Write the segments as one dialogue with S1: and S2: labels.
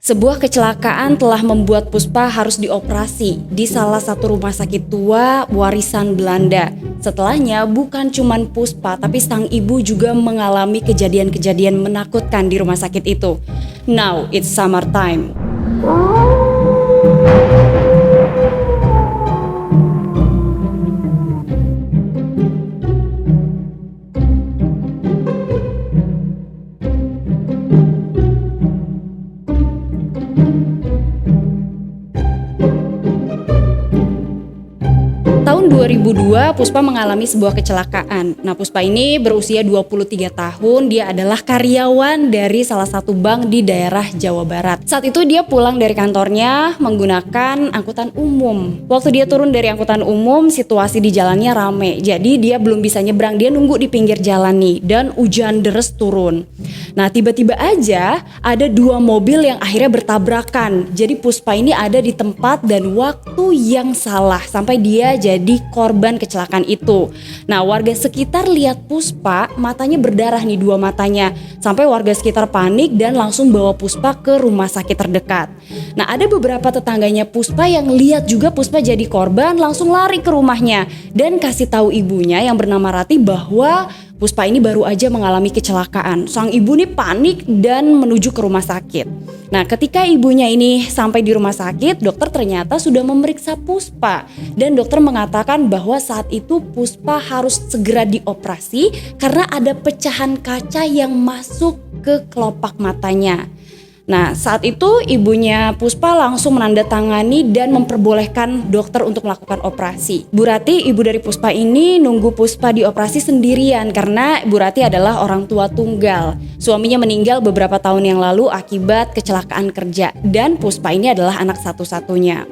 S1: Sebuah kecelakaan telah membuat Puspa harus dioperasi di salah satu rumah sakit tua warisan Belanda. Setelahnya bukan cuman Puspa tapi sang ibu juga mengalami kejadian-kejadian menakutkan di rumah sakit itu. Now it's summertime. Tahun 2002, Puspa mengalami sebuah kecelakaan. Nah, Puspa ini berusia 23 tahun, dia adalah karyawan dari salah satu bank di daerah Jawa Barat. Saat itu dia pulang dari kantornya menggunakan angkutan umum. Waktu dia turun dari angkutan umum, situasi di jalannya rame. Jadi dia belum bisa nyebrang, dia nunggu di pinggir jalan nih, dan hujan deres turun. Nah, tiba-tiba aja ada dua mobil yang akhirnya bertabrakan. Jadi Puspa ini ada di tempat dan waktu yang salah sampai dia jadi korban kecelakaan itu. Nah, warga sekitar lihat Puspa, matanya berdarah nih, dua matanya. Sampai warga sekitar panik dan langsung bawa Puspa ke rumah sakit terdekat. Nah, ada beberapa tetangganya Puspa yang lihat juga Puspa jadi korban, langsung lari ke rumahnya dan kasih tahu ibunya yang bernama Rati bahwa Puspa ini baru aja mengalami kecelakaan. Sang ibu nih panik dan menuju ke rumah sakit. Nah, ketika ibunya ini sampai di rumah sakit, dokter ternyata sudah memeriksa Puspa. Dan dokter mengatakan bahwa saat itu Puspa harus segera dioperasi karena ada pecahan kaca yang masuk ke kelopak matanya. Nah, saat itu ibunya Puspa langsung menandatangani dan memperbolehkan dokter untuk melakukan operasi. Bu Rati, ibu dari Puspa ini nunggu Puspa dioperasi sendirian karena Bu Rati adalah orang tua tunggal. Suaminya meninggal beberapa tahun yang lalu akibat kecelakaan kerja dan Puspa ini adalah anak satu-satunya.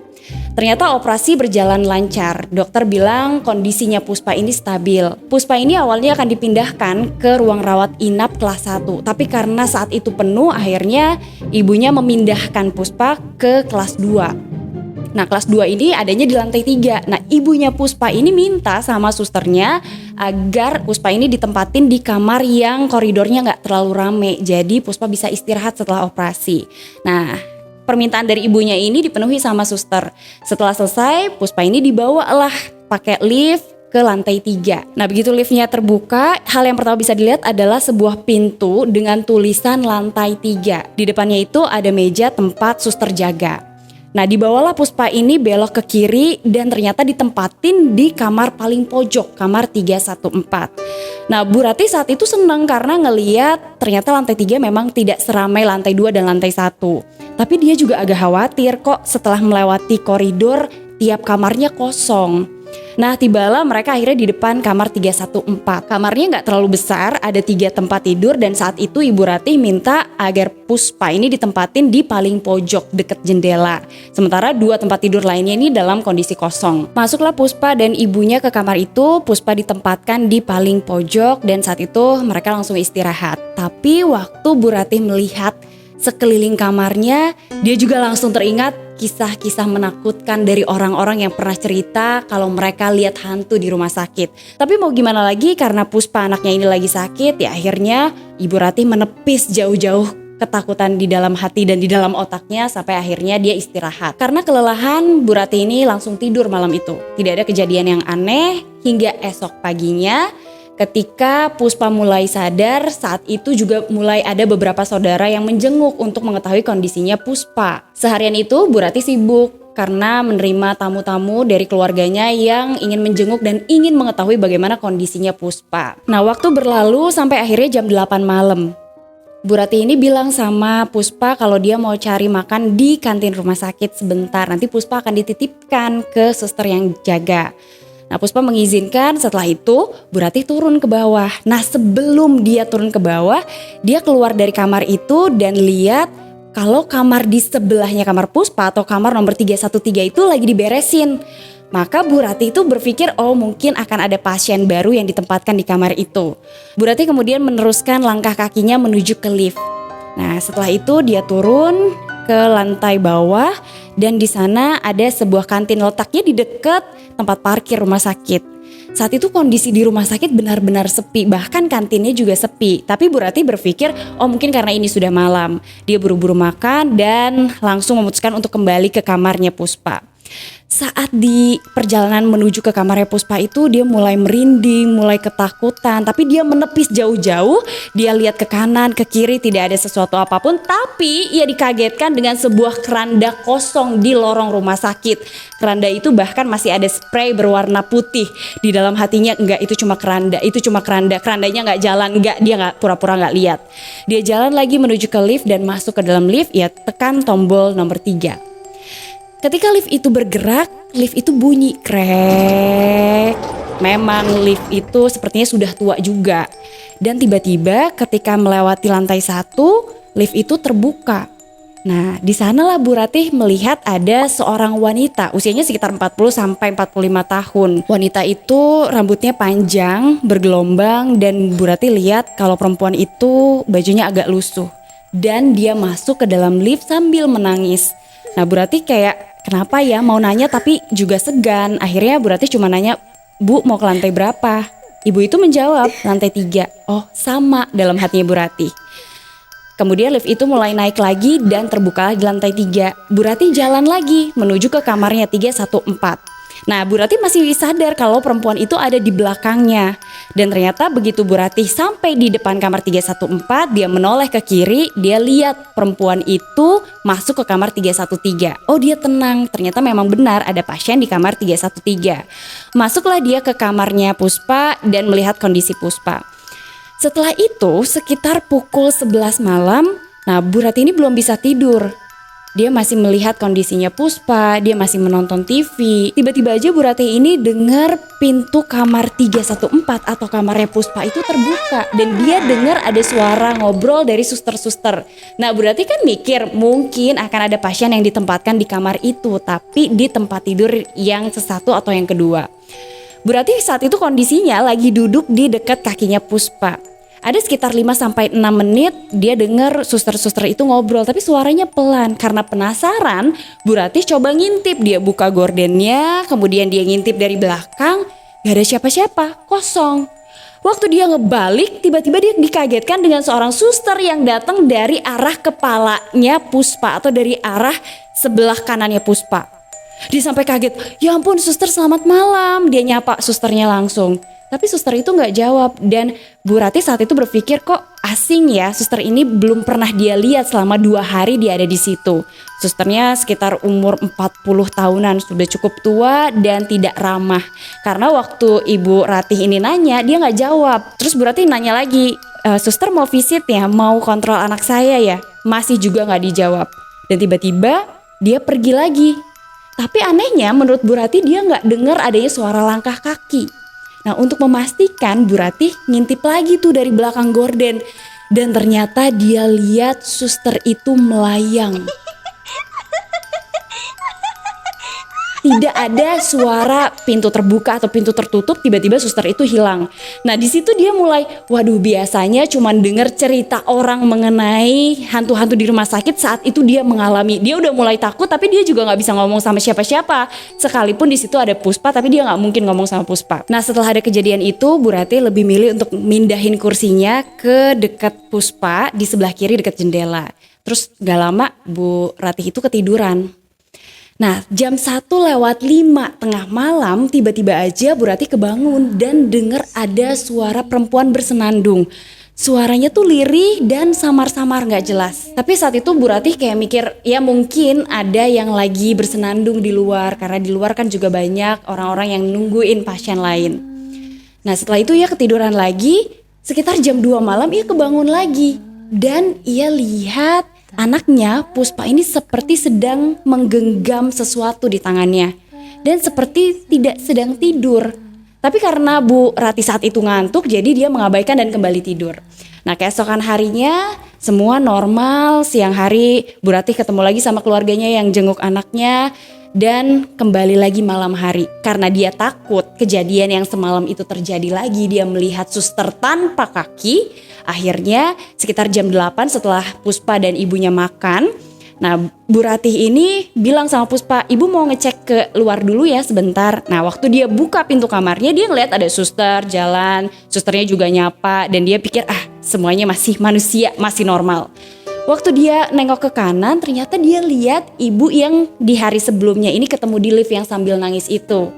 S1: Ternyata operasi berjalan lancar. Dokter bilang kondisinya Puspa ini stabil. Puspa ini awalnya akan dipindahkan ke ruang rawat inap kelas 1. Tapi karena saat itu penuh, akhirnya ibunya memindahkan Puspa ke kelas 2. Nah, kelas 2 ini adanya di lantai 3. Nah, ibunya Puspa ini minta sama susternya agar Puspa ini ditempatin di kamar yang koridornya gak terlalu rame. Jadi Puspa bisa istirahat setelah operasi. Nah, permintaan dari ibunya ini dipenuhi sama suster. Setelah selesai, Puspa ini dibawalah pakai lift ke lantai 3. Nah, begitu liftnya terbuka, hal yang pertama bisa dilihat adalah sebuah pintu dengan tulisan lantai 3. Di depannya itu ada meja tempat suster jaga. Nah, dibawalah Puspa ini belok ke kiri dan ternyata ditempatin di kamar paling pojok, kamar 314. Nah, Bu Rati saat itu senang karena ngeliat ternyata lantai 3 memang tidak seramai lantai 2 dan lantai 1. Tapi dia juga agak khawatir kok setelah melewati koridor tiap kamarnya kosong. Nah, tibalah mereka akhirnya di depan kamar 314. Kamarnya gak terlalu besar, ada 3 tempat tidur dan saat itu Ibu Ratih minta agar Puspa ini ditempatin di paling pojok deket jendela. Sementara 2 tempat tidur lainnya ini dalam kondisi kosong. Masuklah Puspa dan ibunya ke kamar itu, Puspa ditempatkan di paling pojok dan saat itu mereka langsung istirahat. Tapi waktu Bu Ratih melihat sekeliling kamarnya, dia juga langsung teringat kisah-kisah menakutkan dari orang-orang yang pernah cerita kalau mereka lihat hantu di rumah sakit. Tapi mau gimana lagi, karena Puspa anaknya ini lagi sakit, ya akhirnya Ibu Ratih menepis jauh-jauh ketakutan di dalam hati dan di dalam otaknya sampai akhirnya dia istirahat. Karena kelelahan, Bu Ratih ini langsung tidur malam itu. Tidak ada kejadian yang aneh hingga esok paginya. Ketika Puspa mulai sadar, saat itu juga mulai ada beberapa saudara yang menjenguk untuk mengetahui kondisinya Puspa. Seharian itu Bu Rati sibuk karena menerima tamu-tamu dari keluarganya yang ingin menjenguk dan ingin mengetahui bagaimana kondisinya Puspa. Nah, waktu berlalu sampai akhirnya jam 8 malam. Bu Rati ini bilang sama Puspa kalau dia mau cari makan di kantin rumah sakit sebentar. Nanti Puspa akan dititipkan ke suster yang jaga. Nah, Puspa mengizinkan. Setelah itu Bu Ratih turun ke bawah. Nah, sebelum dia turun ke bawah, dia keluar dari kamar itu dan lihat kalau kamar di sebelahnya kamar Puspa atau kamar nomor 313 itu lagi diberesin. Maka Bu Ratih itu berpikir, oh mungkin akan ada pasien baru yang ditempatkan di kamar itu. Bu Ratih kemudian meneruskan langkah kakinya menuju ke lift. Nah, setelah itu dia turun ke lantai bawah dan di sana ada sebuah kantin letaknya di dekat tempat parkir rumah sakit. Saat itu kondisi di rumah sakit benar-benar sepi, bahkan kantinnya juga sepi. Tapi Bu Ratih berpikir, oh mungkin karena ini sudah malam. Dia buru-buru makan dan langsung memutuskan untuk kembali ke kamarnya Puspa. Saat di perjalanan menuju ke kamarnya Puspa itu dia mulai merinding, mulai ketakutan. Tapi dia menepis jauh-jauh, dia lihat ke kanan, ke kiri tidak ada sesuatu apapun. Tapi ia dikagetkan dengan sebuah keranda kosong di lorong rumah sakit. Keranda itu bahkan masih ada spray berwarna putih. Di dalam hatinya enggak, itu cuma keranda, kerandanya enggak jalan, enggak, dia enggak pura-pura enggak lihat. Dia jalan lagi menuju ke lift dan masuk ke dalam lift, ia tekan tombol nomor 3. Ketika lift itu bergerak, lift itu bunyi krek. Memang lift itu sepertinya sudah tua juga. Dan tiba-tiba ketika melewati lantai 1, lift itu terbuka. Nah, di sanalah Bu Ratih melihat ada seorang wanita, usianya sekitar 40 sampai 45 tahun. Wanita itu rambutnya panjang, bergelombang, dan Bu Ratih lihat kalau perempuan itu bajunya agak lusuh. Dan dia masuk ke dalam lift sambil menangis. Nah, Bu Ratih kayak kenapa ya, mau nanya tapi juga segan. Akhirnya Bu Ratih cuma nanya, Bu mau ke lantai berapa? Ibu itu menjawab, lantai 3. Oh sama dalam hatinya Bu Ratih. Kemudian lift itu mulai naik lagi dan terbuka di lantai 3. Bu Ratih jalan lagi menuju ke kamarnya 314. Nah, Bu Ratih masih sadar kalau perempuan itu ada di belakangnya. Dan ternyata begitu Bu Ratih sampai di depan kamar 314, dia menoleh ke kiri, dia lihat perempuan itu masuk ke kamar 313. Oh, dia tenang, ternyata memang benar ada pasien di kamar 313. Masuklah dia ke kamarnya Puspa dan melihat kondisi Puspa. Setelah itu sekitar pukul 11 malam, nah Bu Ratih ini belum bisa tidur. Dia masih melihat kondisinya Puspa, dia masih menonton TV. Tiba-tiba aja Bu Ratih ini dengar pintu kamar 314 atau kamarnya Puspa itu terbuka. Dan dia dengar ada suara ngobrol dari suster-suster. Nah, Bu Ratih kan mikir mungkin akan ada pasien yang ditempatkan di kamar itu, tapi di tempat tidur yang sesatu atau yang kedua. Bu Ratih saat itu kondisinya lagi duduk di dekat kakinya Puspa. Ada sekitar 5-6 menit dia dengar suster-suster itu ngobrol, tapi suaranya pelan. Karena penasaran, Bu Ratih coba ngintip. Dia buka gordennya, kemudian dia ngintip dari belakang, gak ada siapa-siapa, kosong. Waktu dia ngebalik, tiba-tiba dia dikagetkan dengan seorang suster yang datang dari arah kepalanya Puspa atau dari arah sebelah kanannya Puspa. Dia sampai kaget, ya ampun suster selamat malam. Dia nyapa susternya langsung. Tapi suster itu gak jawab dan Bu Ratih saat itu berpikir kok asing ya, suster ini belum pernah dia lihat selama 2 hari dia ada di situ. Susternya sekitar umur 40 tahunan, sudah cukup tua dan tidak ramah. Karena waktu Ibu Ratih ini nanya dia gak jawab. Terus Bu Ratih nanya lagi, suster mau visit ya, mau kontrol anak saya ya? Masih juga gak dijawab. Dan tiba-tiba dia pergi lagi. Tapi anehnya menurut Bu Ratih dia gak dengar adanya suara langkah kaki. Nah, untuk memastikan Bu Ratih ngintip lagi tuh dari belakang gorden. Dan ternyata dia lihat suster itu melayang. Tidak ada suara pintu terbuka atau pintu tertutup, tiba-tiba suster itu hilang. Nah, di situ dia mulai, waduh biasanya cuma dengar cerita orang mengenai hantu-hantu di rumah sakit, saat itu dia mengalami. Dia udah mulai takut tapi dia juga gak bisa ngomong sama siapa-siapa. Sekalipun di situ ada Puspa tapi dia gak mungkin ngomong sama Puspa. Nah, setelah ada kejadian itu, Bu Ratih lebih milih untuk mindahin kursinya ke dekat Puspa di sebelah kiri dekat jendela. Terus gak lama Bu Ratih itu ketiduran. Nah, jam 1:05 tengah malam tiba-tiba aja Bu Ratih kebangun dan dengar ada suara perempuan bersenandung. Suaranya tuh lirih dan samar-samar gak jelas. Tapi saat itu Bu Ratih kayak mikir ya mungkin ada yang lagi bersenandung di luar. Karena di luar kan juga banyak orang-orang yang nungguin pasien lain. Nah, setelah itu ia ketiduran lagi. Sekitar jam 2 malam ia kebangun lagi. Dan ia lihat anaknya Puspa ini seperti sedang menggenggam sesuatu di tangannya. Dan seperti tidak sedang tidur. Tapi karena Bu Ratih saat itu ngantuk, jadi dia mengabaikan dan kembali tidur. Nah, keesokan harinya semua normal. Siang hari Bu Ratih ketemu lagi sama keluarganya yang jenguk anaknya. Dan kembali lagi malam hari. Karena dia takut kejadian yang semalam itu terjadi lagi. Dia melihat suster tanpa kaki. Akhirnya sekitar jam 8 setelah Puspa dan ibunya makan. Nah, Bu Ratih ini bilang sama Puspa, ibu mau ngecek ke luar dulu ya sebentar. Nah, waktu dia buka pintu kamarnya, dia ngeliat ada suster jalan, susternya juga nyapa, dan dia pikir semuanya masih manusia, masih normal. Waktu dia nengok ke kanan, ternyata dia lihat ibu yang di hari sebelumnya ini ketemu di lift yang sambil nangis itu.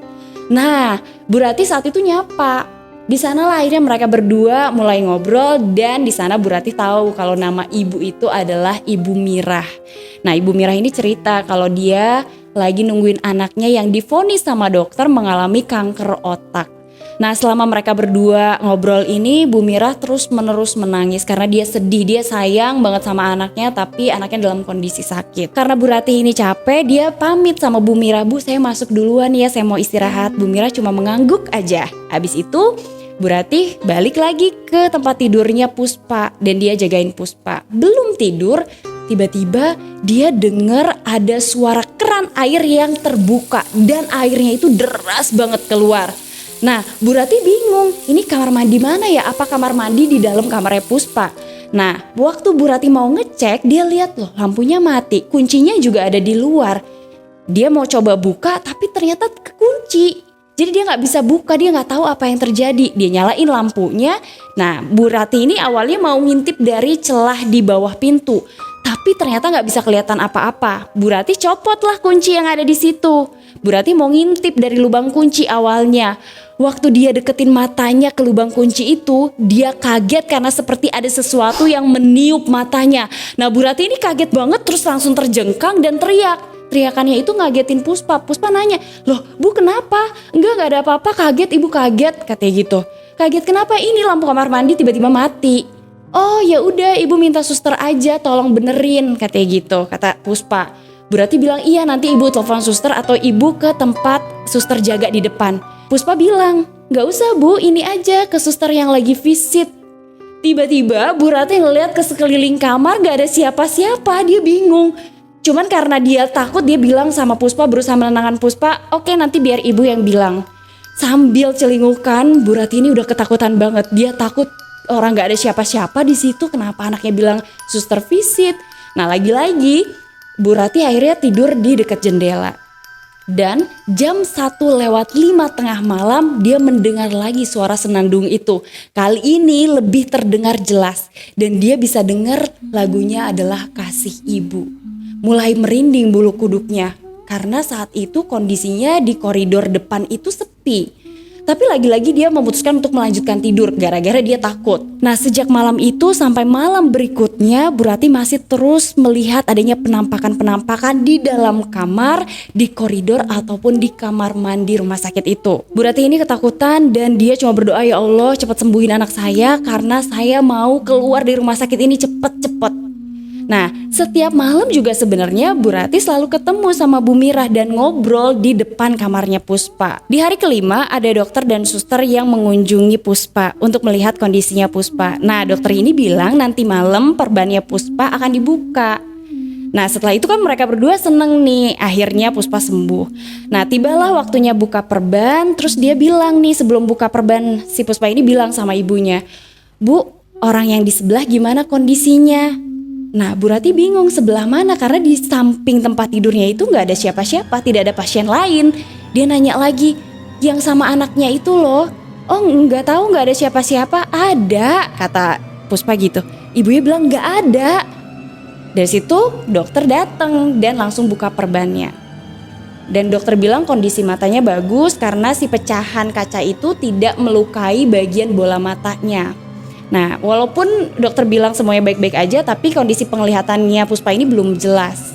S1: Nah, Bu Ratih saat itu nyapa. Di sana lah akhirnya mereka berdua mulai ngobrol, dan di sana Bu Ratih tahu kalau nama ibu itu adalah Ibu Mirah. Nah, Ibu Mirah ini cerita kalau dia lagi nungguin anaknya yang divonis sama dokter mengalami kanker otak. Nah, selama mereka berdua ngobrol ini, Bu Mirah terus menerus menangis karena dia sedih, dia sayang banget sama anaknya, tapi anaknya dalam kondisi sakit. Karena Bu Ratih ini capek, dia pamit sama Bu Mirah, "Bu, saya masuk duluan ya, saya mau istirahat." Bu Mirah cuma mengangguk aja. Habis itu Bu Ratih balik lagi ke tempat tidurnya Puspa dan dia jagain Puspa. Belum tidur, tiba-tiba dia dengar ada suara keran air yang terbuka dan airnya itu deras banget keluar. Nah, Bu Ratih bingung, ini kamar mandi mana ya? Apa kamar mandi di dalam kamarnya Puspa? Nah, waktu Bu Ratih mau ngecek, dia lihat loh lampunya mati, kuncinya juga ada di luar. Dia mau coba buka tapi ternyata kekunci. Jadi dia gak bisa buka, dia gak tahu apa yang terjadi. Dia nyalain lampunya. Nah, Bu Ratih ini awalnya mau ngintip dari celah di bawah pintu, tapi ternyata gak bisa kelihatan apa-apa. Bu Ratih copot lah kunci yang ada di situ. Bu Ratih mau ngintip dari lubang kunci awalnya. Waktu dia deketin matanya ke lubang kunci itu, dia kaget karena seperti ada sesuatu yang meniup matanya. Nah, Bu Ratih ini kaget banget, terus langsung terjengkang dan teriak. Teriakannya itu ngagetin Puspa. Puspa nanya, "Loh, Bu, kenapa?" Enggak ada apa-apa, kaget, Ibu kaget," katanya gitu. "Kaget kenapa? Ini lampu kamar mandi tiba-tiba mati." "Oh, ya udah, Ibu minta suster aja, tolong benerin," katanya gitu, kata Puspa. Bu Ratih bilang, "Iya, nanti Ibu telepon suster atau Ibu ke tempat suster jaga di depan." Puspa bilang, "Gak usah, Bu, ini aja ke suster yang lagi visit." Tiba-tiba Bu Ratih ngeliat ke sekeliling kamar gak ada siapa-siapa, dia bingung. Cuman karena dia takut, dia bilang sama Puspa, berusaha menenangkan Puspa, "Oke, nanti biar ibu yang bilang." Sambil celingukan, Bu Ratih ini udah ketakutan banget. Dia takut orang gak ada siapa-siapa di situ. Kenapa anaknya bilang suster visit? Nah, lagi-lagi Bu Ratih akhirnya tidur di dekat jendela. Dan jam 1:05 tengah malam dia mendengar lagi suara senandung itu. Kali ini lebih terdengar jelas dan dia bisa dengar lagunya adalah Kasih Ibu. Mulai merinding bulu kuduknya karena saat itu kondisinya di koridor depan itu sepi. Tapi lagi-lagi dia memutuskan untuk melanjutkan tidur gara-gara dia takut. Nah, sejak malam itu sampai malam berikutnya, Bu Ratih masih terus melihat adanya penampakan-penampakan di dalam kamar, di koridor ataupun di kamar mandi rumah sakit itu. Bu Ratih ini ketakutan dan dia cuma berdoa, "Ya Allah, cepat sembuhin anak saya karena saya mau keluar dari rumah sakit ini cepet-cepet." Nah, setiap malam juga sebenarnya Bu Ratih selalu ketemu sama Bu Mirah dan ngobrol di depan kamarnya Puspa. Di hari kelima ada dokter dan suster yang mengunjungi Puspa untuk melihat kondisinya Puspa. Nah, dokter ini bilang nanti malam perbannya Puspa akan dibuka. Nah, setelah itu kan mereka berdua seneng nih, akhirnya Puspa sembuh. Nah, tibalah waktunya buka perban, terus dia bilang nih sebelum buka perban, si Puspa ini bilang sama ibunya, "Bu, orang yang di sebelah gimana kondisinya?" Nah, Bu Ratih bingung sebelah mana karena di samping tempat tidurnya itu gak ada siapa-siapa, tidak ada pasien lain. Dia nanya lagi, "Yang sama anaknya itu loh." "Oh, gak tahu, gak ada siapa-siapa." "Ada," kata Puspa gitu. Ibunya bilang gak ada. Dari situ dokter datang dan langsung buka perbannya. Dan dokter bilang kondisi matanya bagus karena si pecahan kaca itu tidak melukai bagian bola matanya. Nah, walaupun dokter bilang semuanya baik-baik aja, tapi kondisi penglihatannya Puspa ini belum jelas.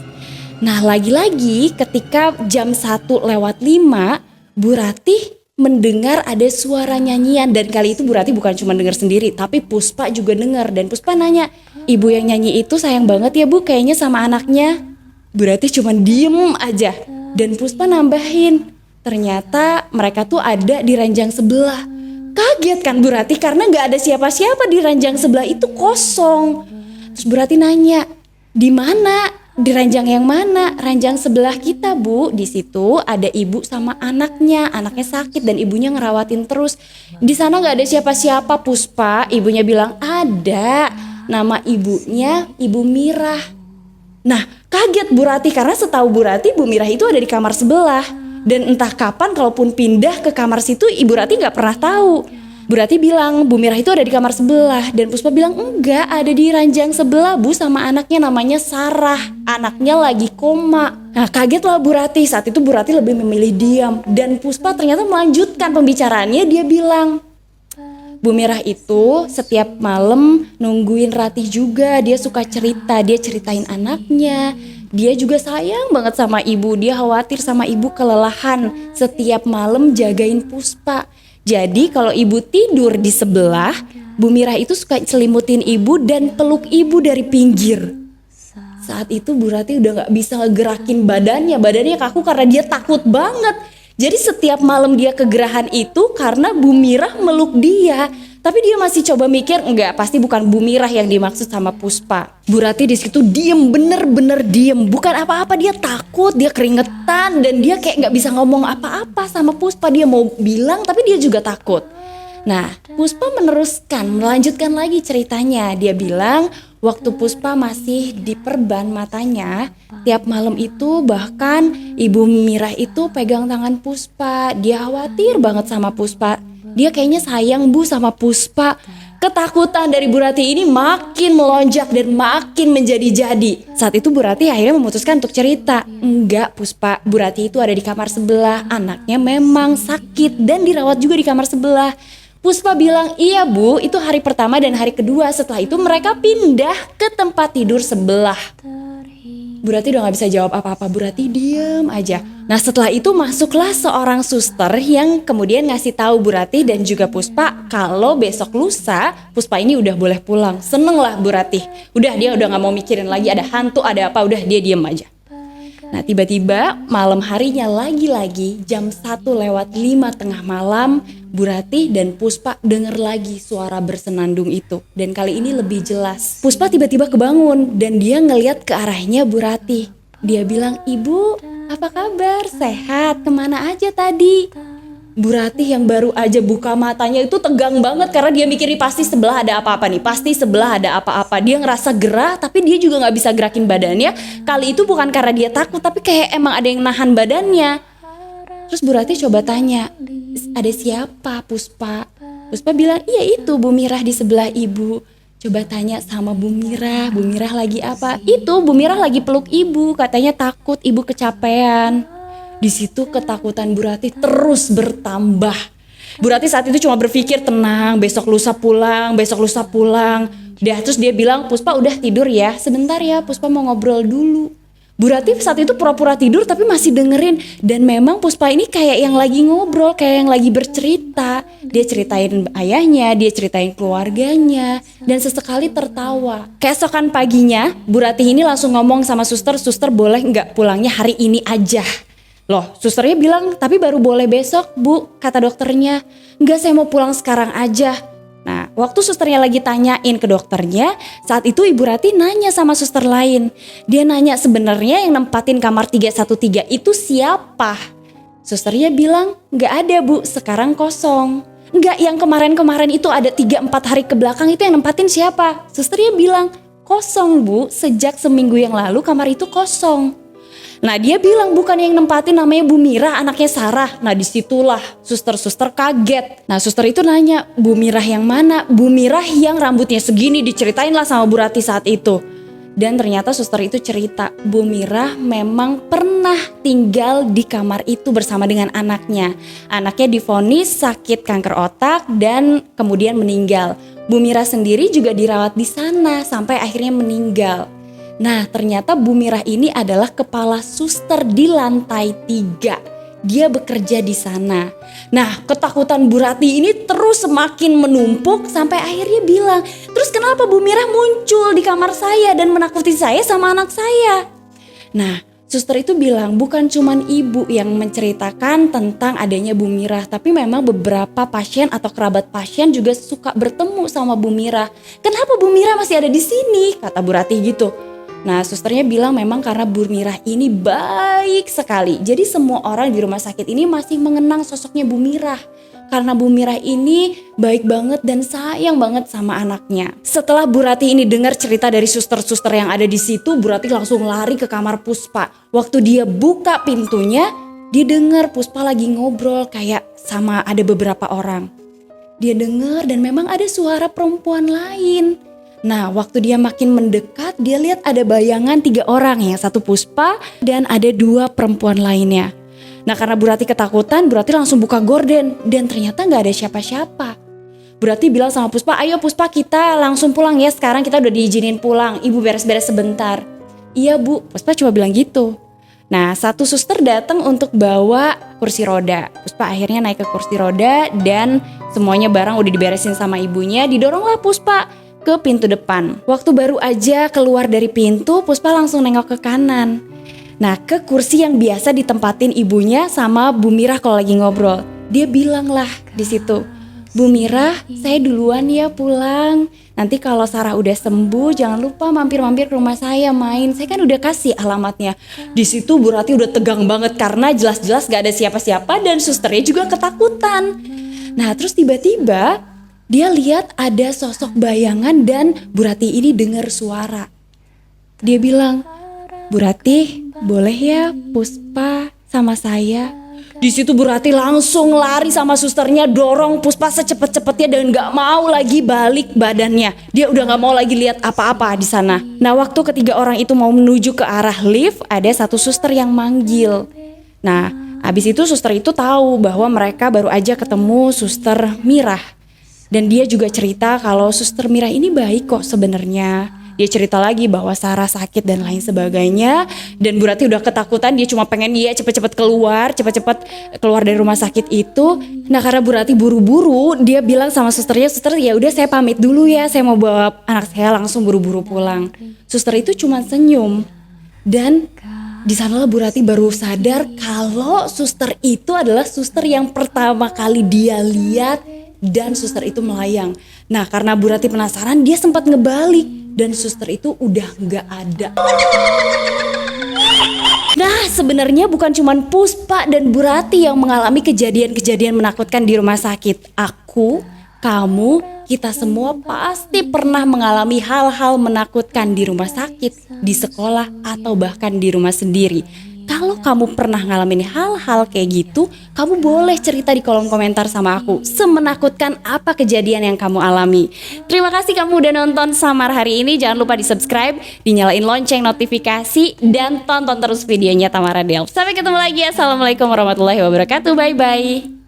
S1: Nah, lagi-lagi ketika jam 1:05, Bu Ratih mendengar ada suara nyanyian. Dan kali itu Bu Ratih bukan cuma dengar sendiri, tapi Puspa juga dengar. Dan Puspa nanya, "Ibu yang nyanyi itu sayang banget ya Bu, kayaknya sama anaknya." Bu Ratih cuma diem aja. Dan Puspa nambahin, ternyata mereka tuh ada di ranjang sebelah. Kaget kan Bu Ratih karena gak ada siapa-siapa di ranjang sebelah itu kosong. Terus Bu Ratih nanya, "Di mana? Di ranjang yang mana?" "Ranjang sebelah kita, Bu. Di situ ada ibu sama anaknya. Anaknya sakit dan ibunya ngerawatin terus. Di sana gak ada siapa-siapa, Puspa." Ibunya bilang, "Ada. Nama ibunya Ibu Mirah." Nah, kaget Bu Ratih karena setahu Bu Ratih Bu Mirah itu ada di kamar sebelah. Dan entah kapan kalaupun pindah ke kamar situ Ibu Ratih gak pernah tahu. Bu Ratih bilang Bu Mirah itu ada di kamar sebelah. Dan Puspa bilang enggak, ada di ranjang sebelah Bu sama anaknya namanya Sarah. Anaknya lagi koma. Nah kagetlah Bu Ratih, saat itu Bu Ratih lebih memilih diam. Dan Puspa ternyata melanjutkan pembicaraannya, dia bilang Bu Mirah itu setiap malam nungguin Ratih juga. Dia suka cerita, dia ceritain anaknya. Dia juga sayang banget sama ibu. Dia khawatir sama ibu kelelahan. Setiap malam jagain Puspa. Jadi kalau ibu tidur di sebelah, Bu Mirah itu suka selimutin ibu dan peluk ibu dari pinggir. Saat itu Bu Ratih udah gak bisa ngegerakin badannya kaku karena dia takut banget. Jadi setiap malam dia kegerahan itu karena Bu Mirah meluk dia. Tapi dia masih coba mikir, enggak, pasti bukan Bu Mirah yang dimaksud sama Puspa. Bu Ratih di situ diem, bener-bener diem. Bukan apa-apa, dia takut, dia keringetan, dan dia kayak nggak bisa ngomong apa-apa sama Puspa. Dia mau bilang, tapi dia juga takut. Nah, Puspa melanjutkan lagi ceritanya. Dia bilang, waktu Puspa masih diperban matanya, tiap malam itu bahkan Ibu Mirah itu pegang tangan Puspa. Dia khawatir banget sama Puspa. Dia kayaknya sayang Bu sama Puspa. Ketakutan dari Bu Ratih ini makin melonjak dan makin menjadi-jadi. Saat itu Bu Ratih akhirnya memutuskan untuk cerita. Enggak Puspa, Bu Ratih itu ada di kamar sebelah. Anaknya memang sakit dan dirawat juga di kamar sebelah. Puspa bilang, iya Bu, itu hari pertama dan hari kedua. Setelah itu mereka pindah ke tempat tidur sebelah. Bu Ratih udah gak bisa jawab apa-apa, Bu Ratih diem aja. Nah setelah itu masuklah seorang suster yang kemudian ngasih tahu Bu Ratih dan juga Puspa kalau besok lusa Puspa ini udah boleh pulang. Seneng lah Bu Ratih. Udah dia udah gak mau mikirin lagi ada hantu ada apa, udah dia diem aja. Nah tiba-tiba malam harinya lagi-lagi jam 1:05 tengah malam Bu Ratih dan Puspa denger lagi suara bersenandung itu. Dan kali ini lebih jelas. Puspa tiba-tiba kebangun dan dia ngeliat ke arahnya Bu Ratih. Dia bilang, Ibu apa kabar? Sehat? Kemana aja tadi? Bu Ratih yang baru aja buka matanya itu tegang banget karena dia mikirin pasti sebelah ada apa-apa nih, pasti sebelah ada apa-apa. Dia ngerasa gerah tapi dia juga gak bisa gerakin badannya. Kali itu bukan karena dia takut tapi kayak emang ada yang nahan badannya. Terus Bu Ratih coba tanya, ada siapa Puspa? Puspa bilang, iya itu Bu Mirah di sebelah ibu. Coba tanya sama Bu Mirah lagi apa? Itu Bu Mirah lagi peluk ibu, katanya takut ibu kecapean. Di situ ketakutan Bu Ratih terus bertambah. Bu Ratih saat itu cuma berpikir tenang, besok lusa pulang. Terus dia bilang, Puspa udah tidur ya, sebentar ya Puspa mau ngobrol dulu. Bu Ratih saat itu pura-pura tidur tapi masih dengerin. Dan memang Puspa ini kayak yang lagi ngobrol, kayak yang lagi bercerita. Dia ceritain ayahnya, dia ceritain keluarganya, dan sesekali tertawa. Keesokan paginya, Bu Ratih ini langsung ngomong sama suster boleh nggak pulangnya hari ini aja? Loh, susternya bilang, tapi baru boleh besok Bu, kata dokternya. Enggak, saya mau pulang sekarang aja. Nah, waktu susternya lagi tanyain ke dokternya, saat itu Ibu Ratih nanya sama suster lain. Dia nanya sebenarnya yang nempatin kamar 313 itu siapa? Susternya bilang, enggak ada Bu, sekarang kosong. Enggak, yang kemarin-kemarin itu ada 3-4 hari ke belakang itu yang nempatin siapa? Susternya bilang, kosong Bu, sejak seminggu yang lalu kamar itu kosong. Nah dia bilang bukan yang nempatin namanya Bu Mirah, anaknya Sarah. Nah disitulah suster-suster kaget. Nah suster itu nanya, Bu Mirah yang mana? Bu Mirah yang rambutnya segini, diceritain lah sama Bu Ratih saat itu. Dan ternyata suster itu cerita, Bu Mirah memang pernah tinggal di kamar itu bersama dengan anaknya. Anaknya divonis sakit kanker otak dan kemudian meninggal. Bu Mirah sendiri juga dirawat di sana sampai akhirnya meninggal. Nah ternyata Bu Mirah ini adalah kepala suster di lantai 3. Dia bekerja di sana. Nah ketakutan Bu Ratih ini terus semakin menumpuk sampai akhirnya bilang, terus kenapa Bu Mirah muncul di kamar saya dan menakuti saya sama anak saya? Nah suster itu bilang bukan cuman ibu yang menceritakan tentang adanya Bu Mirah, tapi memang beberapa pasien atau kerabat pasien juga suka bertemu sama Bu Mirah. Kenapa Bu Mirah masih ada di sini? Kata Bu Ratih gitu. Nah susternya bilang memang karena Bu Mirah ini baik sekali. Jadi semua orang di rumah sakit ini masih mengenang sosoknya Bu Mirah. karena Bu Mirah ini baik banget dan sayang banget sama anaknya. Setelah Bu Ratih ini dengar cerita dari suster-suster yang ada di situ, Bu Ratih langsung lari ke kamar Puspa. Waktu dia buka pintunya, dia dengar Puspa lagi ngobrol kayak sama ada beberapa orang. Dia dengar dan memang ada suara perempuan lain. Nah, waktu dia makin mendekat, dia lihat ada bayangan 3 orang, yang satu Puspa dan ada 2 perempuan lainnya. Nah, karena Bu Ratih ketakutan, Bu Ratih langsung buka gorden dan ternyata gak ada siapa-siapa. Bu Ratih bilang sama Puspa, ayo Puspa kita langsung pulang ya, sekarang kita udah diizinin pulang, ibu beres-beres sebentar. Iya Bu, Puspa cuma bilang gitu. Nah, satu suster datang untuk bawa kursi roda. Puspa akhirnya naik ke kursi roda dan semuanya barang udah diberesin sama ibunya. Didoronglah Puspa ke pintu depan. Waktu baru aja keluar dari pintu, Puspa langsung nengok ke kanan. Nah, ke kursi yang biasa ditempatin ibunya sama Bu Mirah kalau lagi ngobrol. Dia bilang lah di situ, Bu Mirah, saya duluan ya pulang. Nanti kalau Sarah udah sembuh, jangan lupa mampir-mampir ke rumah saya main. Saya kan udah kasih alamatnya. Di situ Bu Ratih udah tegang banget karena jelas-jelas gak ada siapa-siapa dan susternya juga ketakutan. Nah, terus tiba-tiba dia lihat ada sosok bayangan dan Bu Ratih ini dengar suara. Dia bilang, Bu Ratih, boleh ya Puspa sama saya? Di situ Bu Ratih langsung lari sama susternya, dorong Puspa secepet-cepetnya dan gak mau lagi balik badannya. Dia udah gak mau lagi lihat apa-apa di sana. Nah, waktu ketiga orang itu mau menuju ke arah lift, ada satu suster yang manggil. Nah, abis itu suster itu tahu bahwa mereka baru aja ketemu Suster Mirah. Dan dia juga cerita kalau Suster Mirah ini baik kok sebenarnya. Dia cerita lagi bahwa Sarah sakit dan lain sebagainya. Dan Bu Ratih udah ketakutan, dia cuma pengen dia cepet-cepet keluar dari rumah sakit itu. Nah, karena Bu Ratih buru-buru, dia bilang sama susternya, suster ya udah saya pamit dulu ya, saya mau bawa anak saya langsung buru-buru pulang. Suster itu cuma senyum. Dan di sanalah Bu Ratih baru sadar kalau suster itu adalah suster yang pertama kali dia lihat dan suster itu melayang. Nah, karena Bu Ratih penasaran, dia sempat ngebalik dan suster itu udah gak ada. Nah, sebenarnya bukan cuma Puspa dan Bu Ratih yang mengalami kejadian-kejadian menakutkan di rumah sakit. Aku, kamu, kita semua pasti pernah mengalami hal-hal menakutkan di rumah sakit, di sekolah, atau bahkan di rumah sendiri. Kalau kamu pernah ngalamin hal-hal kayak gitu, kamu boleh cerita di kolom komentar sama aku. Semenakutkan apa kejadian yang kamu alami. Terima kasih kamu udah nonton Samar hari ini. Jangan lupa di subscribe, dinyalain lonceng notifikasi, dan tonton terus videonya Tamara Delf. Sampai ketemu lagi. Assalamualaikum warahmatullahi wabarakatuh. Bye-bye.